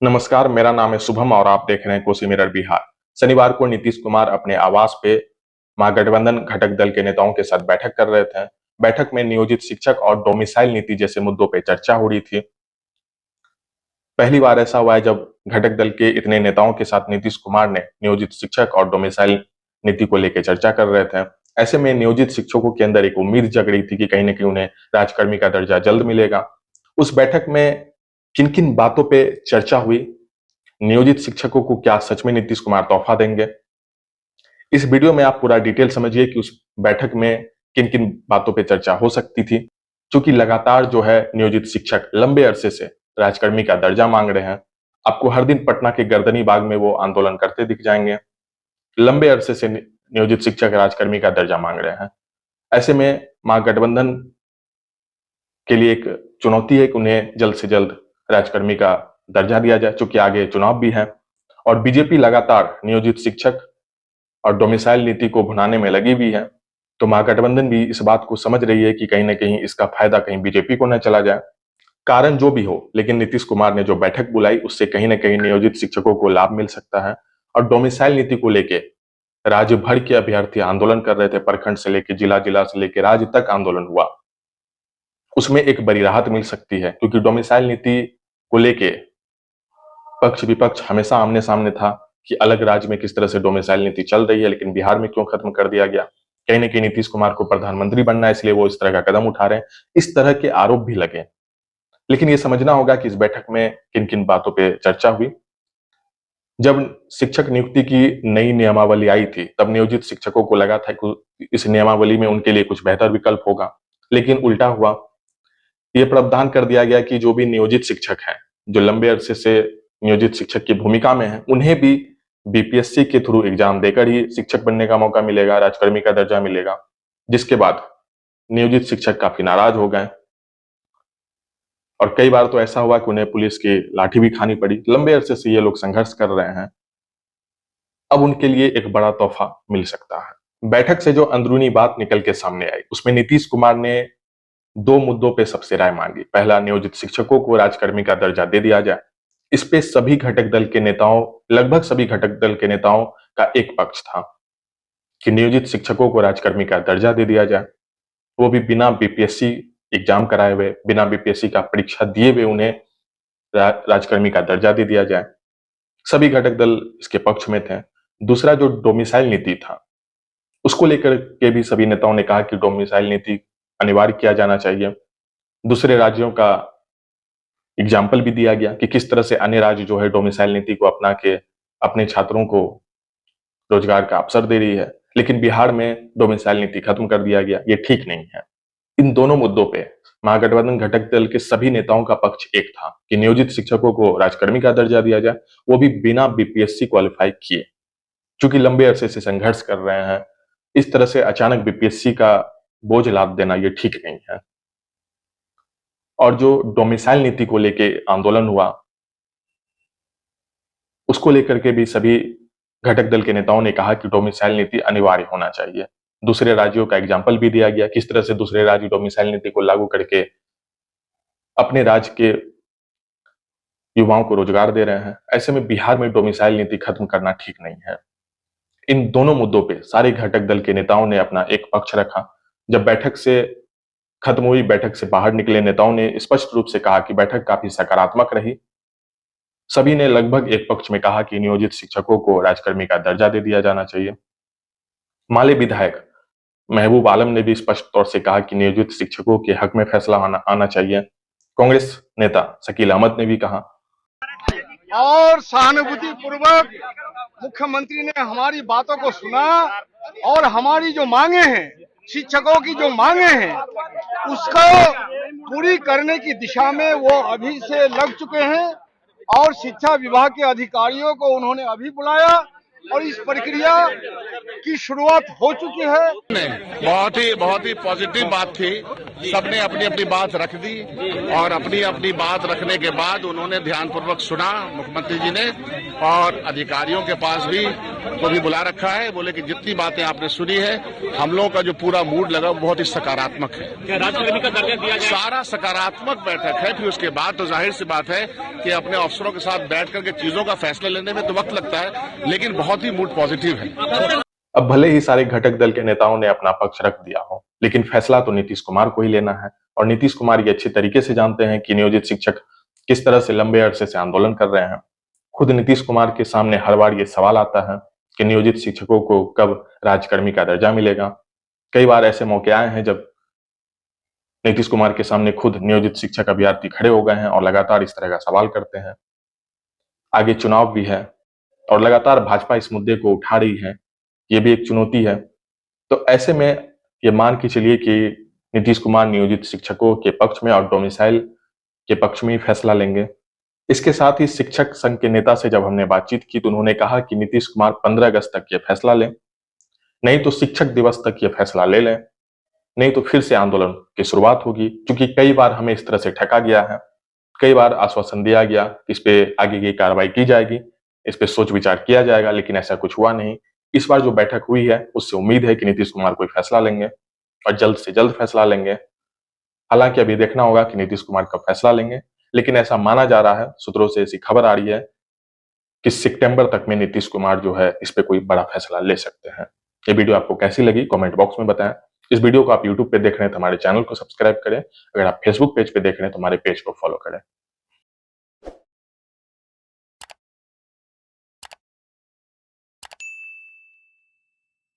नमस्कार, मेरा नाम है शुभम और आप देख रहे हैं कोसी मिरर बिहार। शनिवार को नीतीश कुमार अपने आवास पे महागठबंधन घटक दल के नेताओं के साथ बैठक कर रहे थे। बैठक में नियोजित शिक्षक और डोमिसाइल नीति जैसे मुद्दों पे चर्चा हो रही थी। पहली बार ऐसा हुआ है जब घटक दल के इतने नेताओं के साथ नीतीश कुमार ने नियोजित शिक्षक और डोमिसाइल नीति को लेकर चर्चा कर रहे थे। ऐसे में नियोजित शिक्षकों के अंदर एक उम्मीद जग रही थी कि कहीं न कहीं उन्हें राजकर्मी का दर्जा जल्द मिलेगा। उस बैठक में किन-किन बातों पे चर्चा हुई, नियोजित शिक्षकों को क्या सच में नीतीश कुमार तोहफा देंगे? इस वीडियो में आप पूरा डिटेल समझिए कि उस बैठक में किन-किन बातों पे चर्चा हो सकती थी। क्योंकि लगातार जो है नियोजित शिक्षक लंबे अरसे से राजकर्मी का दर्जा मांग रहे हैं। आपको हर दिन पटना के गर्दनी बाग में वो आंदोलन करते दिख जाएंगे। लंबे अरसे से नियोजित शिक्षक राजकर्मी का दर्जा मांग रहे हैं। ऐसे में महागठबंधन के लिए एक चुनौती है कि उन्हें जल्द से जल्द राजकर्मी का दर्जा दिया जाए, चूंकि आगे चुनाव भी है और बीजेपी लगातार नियोजित शिक्षक और डोमिसाइल नीति को भुनाने में लगी हुई है। तो महागठबंधन भी इस बात को समझ रही है कि कहीं न कहीं इसका फायदा कहीं बीजेपी को न चला जाए। कारण जो भी हो, लेकिन नीतीश कुमार ने जो बैठक बुलाई उससे कहीं न कहीं नियोजित शिक्षकों को लाभ मिल सकता है और डोमिसाइल नीति को लेके राज्य भर के अभ्यर्थी आंदोलन कर रहे थे। प्रखंड से लेके जिला से लेके राज्य तक आंदोलन हुआ। उसमें एक बड़ी राहत मिल सकती है क्योंकि डोमिसाइल नीति को लेके पक्ष विपक्ष हमेशा आमने-सामने था कि अलग राज्य में किस तरह से डोमिसाइल नीति चल रही है, लेकिन बिहार में क्यों खत्म कर दिया गया? कहीं न कहीं नीतीश कुमार को प्रधानमंत्री बनना है, इसलिए वो इस तरह का कदम उठा रहे हैं। इस तरह के आरोप भी लगे। लेकिन ये समझना होगा कि इस बैठक में किन-किन बातों पे चर्चा हुई। जब शिक्षक नियुक्ति की नई नियमावली आई थी, तब नियोजित शिक्षकों को लगा था कि इस नियमावली में उनके लिए कुछ बेहतर विकल्प होगा, लेकिन उल्टा हुआ। ये प्रावधान कर दिया गया कि जो भी नियोजित शिक्षक हैं, जो लंबे अरसे से नियोजित शिक्षक की भूमिका में हैं, उन्हें भी बीपीएससी के थ्रू एग्जाम देकर ही शिक्षक बनने का मौका मिलेगा, राजकर्मी का दर्जा मिलेगा। जिसके बाद नियोजित शिक्षक काफी नाराज हो गए और कई बार तो ऐसा हुआ कि उन्हें पुलिस की लाठी भी खानी पड़ी। लंबे अरसे से ये लोग संघर्ष कर रहे हैं। अब उनके लिए एक बड़ा तोहफा मिल सकता है। बैठक से जो अंदरूनी बात निकल के सामने आई, उसमें नीतीश कुमार ने 2 मुद्दों पे सबसे राय मांगी। पहला, नियोजित शिक्षकों को राजकर्मी का दर्जा दे दिया जाए। इस पे सभी घटक दल के नेताओं लगभग सभी घटक दल के नेताओं का एक पक्ष था कि नियोजित शिक्षकों को राजकर्मी का दर्जा दे दिया जाए। वो भी बिना बीपीएससी एग्जाम कराए हुए, बिना बीपीएससी का परीक्षा दिए हुए उन्हें राजकर्मी का दर्जा दे दिया जाए। सभी घटक दल इसके पक्ष में थे। दूसरा, जो डोमिसाइल नीति था, उसको लेकर के भी सभी नेताओं ने कहा कि डोमिसाइल नीति अनिवार्य किया जाना चाहिए। दूसरे राज्यों का एग्जाम्पल भी दिया गया कि किस तरह से अन्य राज्य जो है डोमिसाइल नीति को अपना के अपने छात्रों को रोजगार का अवसर दे रही है, लेकिन बिहार में डोमिसाइल नीति खत्म कर दिया गया। ये ठीक नहीं है। इन दोनों मुद्दों पे महागठबंधन घटक दल के सभी नेताओं का पक्ष एक था कि नियोजित शिक्षकों को राजकर्मी का दर्जा दिया जाए, वो भी बिना बीपीएससी क्वालिफाई किए। चूंकि लंबे अरसे से संघर्ष कर रहे हैं, इस तरह से अचानक बीपीएससी का बोझ लाद देना ये ठीक नहीं है। और जो डोमिसाइल नीति को लेके आंदोलन हुआ, उसको लेकर के भी सभी घटक दल के नेताओं ने कहा कि डोमिसाइल नीति अनिवार्य होना चाहिए। दूसरे राज्यों का एग्जाम्पल भी दिया गया, किस तरह से दूसरे राज्य डोमिसाइल नीति को लागू करके अपने राज्य के युवाओं को रोजगार दे रहे हैं। ऐसे में बिहार में डोमिसाइल नीति खत्म करना ठीक नहीं है। इन दोनों मुद्दों पे सारे घटक दल के नेताओं ने अपना एक पक्ष रखा। जब बैठक से खत्म हुई, बैठक से बाहर निकले नेताओं ने स्पष्ट रूप से कहा कि बैठक काफी सकारात्मक रही। सभी ने लगभग एक पक्ष में कहा कि नियोजित शिक्षकों को राजकर्मी का दर्जा दे दिया जाना चाहिए। माले विधायक महबूब आलम ने भी स्पष्ट तौर से कहा कि नियोजित शिक्षकों के हक में फैसला आना चाहिए। कांग्रेस नेता शकील अहमद ने भी कहा। और सहानुभूति पूर्वक मुख्यमंत्री ने हमारी बातों को सुना और हमारी जो मांगे हैं, शिक्षकों की जो मांगे हैं, उसको पूरी करने की दिशा में वो अभी से लग चुके हैं और शिक्षा विभाग के अधिकारियों को उन्होंने अभी बुलाया और इस प्रक्रिया की शुरुआत हो चुकी है। बहुत ही पॉजिटिव बात थी। सबने अपनी अपनी बात रख दी और अपनी अपनी बात रखने के बाद उन्होंने ध्यानपूर्वक सुना मुख्यमंत्री जी ने, और अधिकारियों के पास भी को भी बुला रखा है। बोले कि जितनी बातें आपने सुनी है, हम लोगों का जो पूरा मूड लगा वो बहुत ही सकारात्मक है। क्या राजकर्मी का दर्जा दिया गया? सारा सकारात्मक बैठक है। फिर उसके बाद तो जाहिर सी बात है कि अपने अफसरों के साथ बैठ करके चीजों का फैसला लेने में तो वक्त लगता है, लेकिन बहुत ही मूड पॉजिटिव है। अब भले ही सारे घटक दल के नेताओं ने अपना पक्ष रख दिया हो, लेकिन फैसला तो नीतीश कुमार को ही लेना है। और नीतीश कुमार ये अच्छी तरीके से जानते हैं कि नियोजित शिक्षक किस तरह से लंबे अरसे से आंदोलन कर रहे हैं। खुद नीतीश कुमार के सामने हर बार ये सवाल आता है कि नियोजित शिक्षकों को कब राजकर्मी का दर्जा मिलेगा। कई बार ऐसे मौके आए हैं जब नीतीश कुमार के सामने खुद नियोजित शिक्षक अभ्यर्थी खड़े हो गए हैं और लगातार इस तरह का सवाल करते हैं। आगे चुनाव भी है और लगातार भाजपा इस मुद्दे को उठा रही है, ये भी एक चुनौती है। तो ऐसे में ये मान के चलिए कि नीतीश कुमार नियोजित शिक्षकों के पक्ष में और डोमिसाइल के पक्ष में ही फैसला लेंगे। इसके साथ ही शिक्षक संघ के नेता से जब हमने बातचीत की तो उन्होंने कहा कि नीतीश कुमार 15 अगस्त तक ये फैसला लें, नहीं तो शिक्षक दिवस तक ये फैसला ले लें, नहीं तो फिर से आंदोलन की शुरुआत होगी। क्योंकि कई बार हमें इस तरह से ठगा गया है, कई बार आश्वासन दिया गया कि इस पे आगे की कार्रवाई की जाएगी, इस पे सोच विचार किया जाएगा, लेकिन ऐसा कुछ हुआ नहीं। इस बार जो बैठक हुई है उससे उम्मीद है कि नीतीश कुमार कोई फैसला लेंगे और जल्द से जल्द फैसला लेंगे। हालांकि अभी देखना होगा कि नीतीश कुमार कब फैसला लेंगे, लेकिन ऐसा माना जा रहा है, सूत्रों से ऐसी खबर आ रही है कि सितंबर तक में नीतीश कुमार जो है इस पे कोई बड़ा फैसला ले सकते हैं। ये वीडियो आपको कैसी लगी कमेंट बॉक्स में बताएं। इस वीडियो को आप यूट्यूब पे देख रहे हैं तो हमारे चैनल को सब्सक्राइब करें, अगर आप फेसबुक पेज पे देख रहे हैं तो हमारे पेज को फॉलो करें।